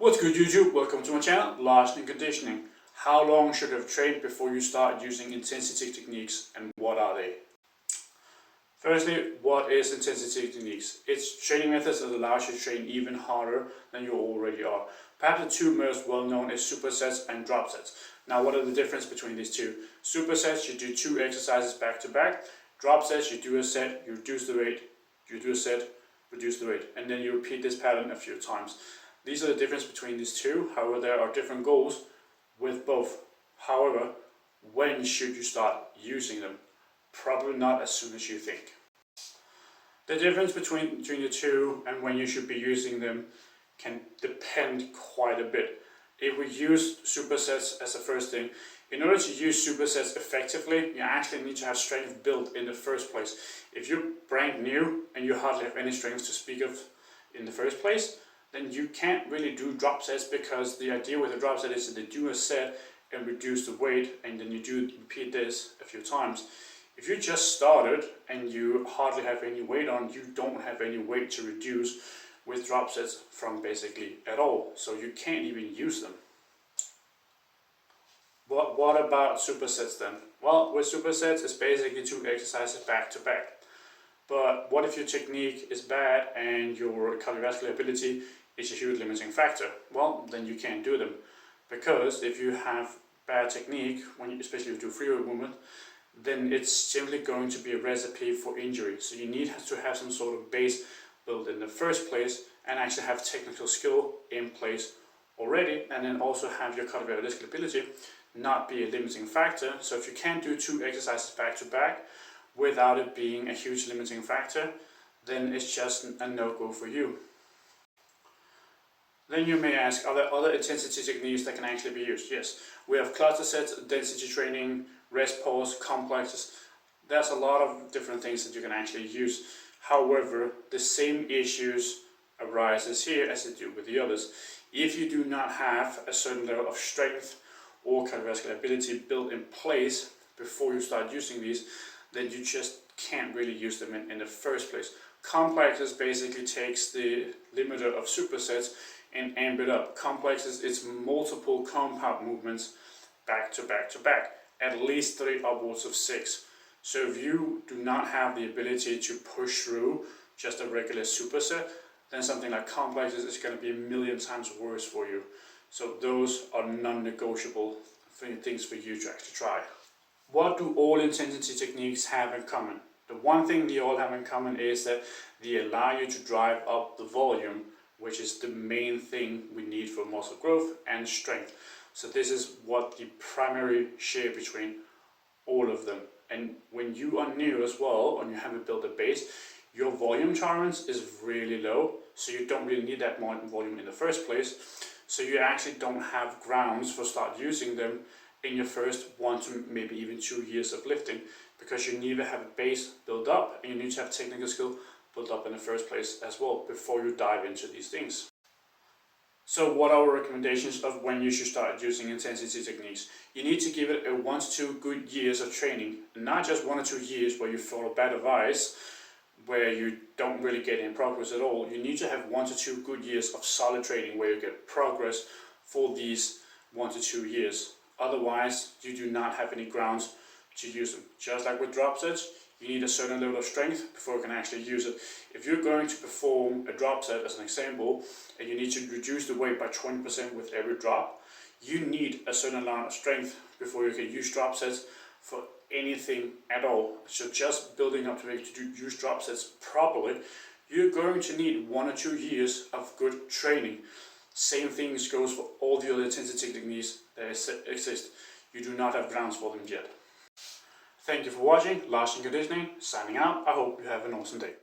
What's good YouTube? Welcome to my channel, Larsen in Conditioning. How long should you have trained before you start using intensity techniques and what are they? Firstly, what is intensity techniques? It's training methods that allows you to train even harder than you already are. Perhaps the two most well known is supersets and drop sets. Now what are the difference between these two? Supersets, you do two exercises back to back. Drop sets, you do a set, you reduce the weight, you do a set, reduce the weight, and then you repeat this pattern a few times. These are the difference between these two. However, there are different goals with both. However, when should you start using them? Probably not as soon as you think. The difference between the two and when you should be using them can depend quite a bit. If we use supersets as the first thing, in order to use supersets effectively, you actually need to have strength built in the first place. If you're brand new and you hardly have any strength to speak of in the first place, then you can't really do drop sets, because the idea with a drop set is that you do a set and reduce the weight, and then you do repeat this a few times. If you just started and you hardly have any weight on, you don't have any weight to reduce with drop sets from basically at all, so you can't even use them. What about supersets then? Well, with supersets it's basically two exercises back to back. But what if your technique is bad and your cardiovascular ability is a huge limiting factor? Well, then you can't do them, because if you have bad technique, especially if you do free weight movement, then it's simply going to be a recipe for injury. So you need to have some sort of base built in the first place and actually have technical skill in place already, and then also have your cardiovascular ability not be a limiting factor. So if you can't do two exercises back to back without it being a huge limiting factor, then it's just a no-go for you. Then you may ask, are there other intensity techniques that can actually be used? Yes, we have cluster sets, density training, rest pause, complexes. There's a lot of different things that you can actually use. However, the same issues arises here as they do with the others. If you do not have a certain level of strength or cardiovascular ability built in place before you start using these, then you just can't really use them in the first place. Complexes basically takes the limiter of supersets and amp it up. Complexes, it's multiple compound movements back to back to back, at least 3 upwards of 6. So if you do not have the ability to push through just a regular superset, then something like complexes is going to be a million times worse for you. So those are non-negotiable things for you to actually try. What do all intensity techniques have in common? The one thing they all have in common is that they allow you to drive up the volume, which is the main thing we need for muscle growth and strength. So this is what the primary share between all of them. And when you are new as well, and you haven't built a base, your volume tolerance is really low, so you don't really need that more volume in the first place. So you actually don't have grounds for start using them in your first 1 to maybe even 2 years of lifting, because you need to have a base built up and you need to have technical skill built up in the first place as well before you dive into these things. So what are our recommendations of when you should start using intensity techniques? You need to give it a 1 to 2 good years of training, not just 1 or 2 years where you follow bad advice, where you don't really get any progress at all. You need to have 1 to 2 good years of solid training where you get progress for these 1 to 2 years. Otherwise, you do not have any grounds to use them. Just like with drop sets, you need a certain level of strength before you can actually use it. If you're going to perform a drop set as an example, and you need to reduce the weight by 20% with every drop, you need a certain amount of strength before you can use drop sets for anything at all. So just building up to be able to use drop sets properly, you're going to need 1 or 2 years of good training. Same things goes for all the other intensity techniques that exist. You do not have grounds for them yet. Thank you for watching. Larsen Conditioning signing out. I hope you have an awesome day.